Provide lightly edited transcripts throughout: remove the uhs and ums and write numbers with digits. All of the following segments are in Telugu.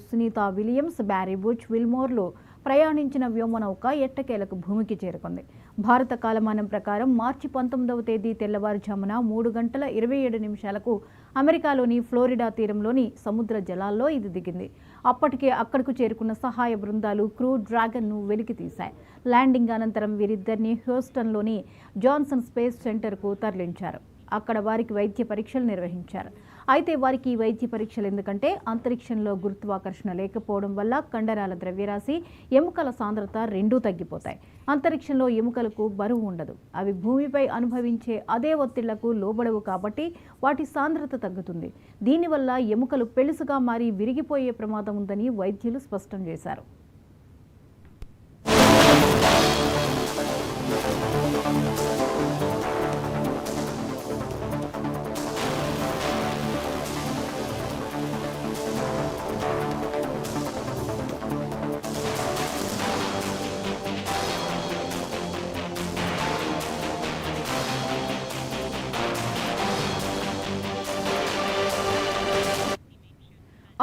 సునీత విలియమ్స్, బ్యారీ బుచ్ విల్మోర్లు ప్రయాణించిన వ్యోమనౌక ఎట్టకేలకు భూమికి చేరుకుంది. భారత కాలమానం ప్రకారం మార్చి 19వ తేదీ తెల్లవారుజామున 3:27 అమెరికాలోని ఫ్లోరిడా తీరంలోని సముద్ర జలాల్లో ఇది దిగింది. అప్పటికే అక్కడకు చేరుకున్న సహాయ బృందాలు క్రూ డ్రాగన్ను వెలికి తీశాయి. ల్యాండింగ్ అనంతరం వీరిద్దరిని హ్యూస్టన్లోని జాన్సన్ స్పేస్ సెంటర్కు తరలించారు. అక్కడ వారికి వైద్య పరీక్షలు నిర్వహించారు. అయితే వారికి ఈ వైద్య పరీక్షలు ఎందుకంటే అంతరిక్షంలో గురుత్వాకర్షణ లేకపోవడం వల్ల కండరాల ద్రవ్యరాశి, ఎముకల సాంద్రత రెండూ తగ్గిపోతాయి. అంతరిక్షంలో ఎముకలకు బరువు ఉండదు. అవి భూమిపై అనుభవించే అదే ఒత్తిళ్లకు లోబడవు కాబట్టి వాటి సాంద్రత తగ్గుతుంది. దీనివల్ల ఎముకలు పెళుసుగా మారి విరిగిపోయే ప్రమాదం ఉందని వైద్యులు స్పష్టం చేశారు.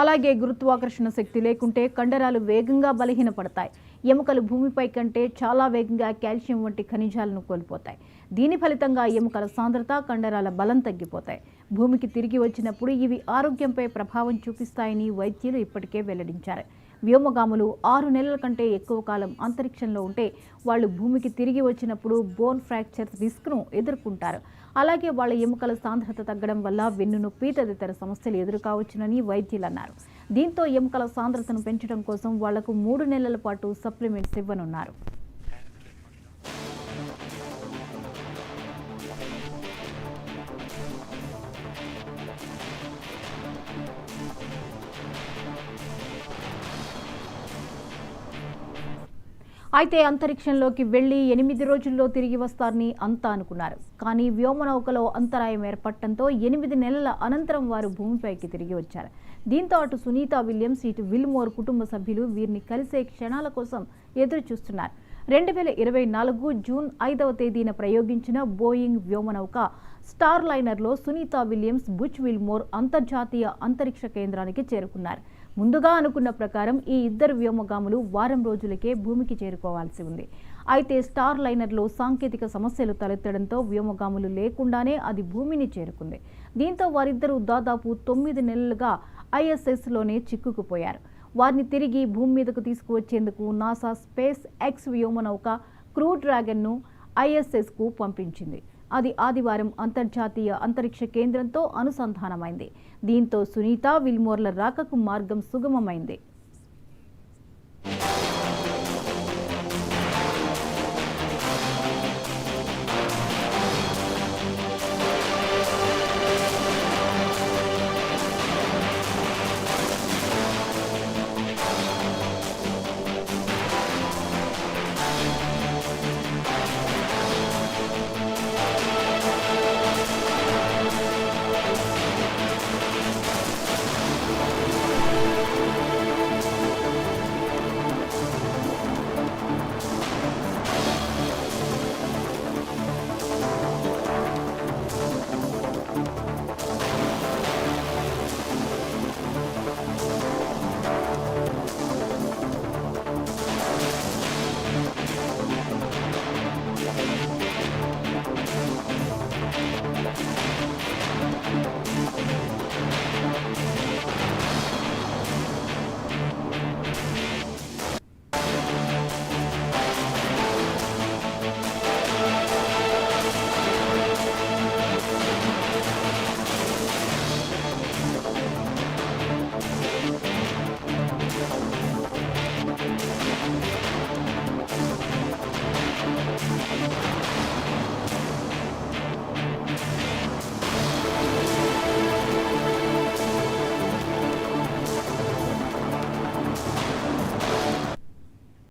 అలాగే గురుత్వాకర్షణ శక్తి లేకుంటే కండరాలు వేగంగా బలహీనపడతాయి. ఎముకలు భూమిపై కంటే చాలా వేగంగా కాల్షియం వంటి ఖనిజాలను కోల్పోతాయి. దీని ఫలితంగా ఎముకల సాంద్రత, కండరాల బలం తగ్గిపోతాయి. భూమికి తిరిగి వచ్చినప్పుడు ఇవి ఆరోగ్యంపై ప్రభావం చూపిస్తాయని వైద్యులు ఇప్పటికే వెల్లడించారు. వ్యోమగాములు 6 నెలల కంటే ఎక్కువ కాలం అంతరిక్షంలో ఉంటే వాళ్ళు భూమికి తిరిగి వచ్చినప్పుడు బోన్ ఫ్రాక్చర్స్ రిస్క్ను ఎదుర్కొంటారు. అలాగే వాళ్ళ ఎముకల సాంద్రత తగ్గడం వల్ల వెన్నునొప్పి తదితర సమస్యలు ఎదురుకావచ్చునని వైద్యులు అన్నారు. దీంతో ఎముకల సాంద్రతను పెంచడం కోసం వాళ్లకు 3 నెలల పాటు సప్లిమెంట్స్ ఇవ్వనున్నారు. అయితే అంతరిక్షంలోకి వెళ్లి 8 రోజుల్లో తిరిగి వస్తారని అంతా అనుకున్నారు. కానీ వ్యోమనౌకలో అంతరాయం ఏర్పడటంతో 8 నెలల అనంతరం వారు భూమిపైకి తిరిగి వచ్చారు. దీంతో అటు సునీత విలియమ్స్, ఇటు విల్మోర్ కుటుంబ సభ్యులు వీరిని కలిసే క్షణాల కోసం ఎదురు చూస్తున్నారు. 2024 జూన్ 5వ తేదీన ప్రయోగించిన బోయింగ్ వ్యోమనౌక స్టార్ లైనర్లో సునీత విలియమ్స్, బుచ్ విల్మోర్ అంతర్జాతీయ అంతరిక్ష కేంద్రానికి చేరుకున్నారు. ముందుగా అనుకున్న ప్రకారం ఈ ఇద్దరు వ్యోమగాములు వారం రోజులకే భూమికి చేరుకోవాల్సి ఉంది. అయితే స్టార్ లైనర్లో సాంకేతిక సమస్యలు తలెత్తడంతో వ్యోమగాములు లేకుండానే అది భూమిని చేరుకుంది. దీంతో వారిద్దరూ దాదాపు 9 నెలలుగా ISSలోనే చిక్కుకుపోయారు. వారిని తిరిగి భూమి మీదకు తీసుకువచ్చేందుకు నాసా స్పేస్ ఎక్స్ వ్యోమనౌక క్రూ డ్రాగన్ను ISSకు పంపించింది. అది ఆదివారం అంతర్జాతీయ అంతరిక్ష కేంద్రంతో అనుసంధానమైంది. దీంతో సునీత, విల్మోర్ల రాకకు మార్గం సుగమమైంది.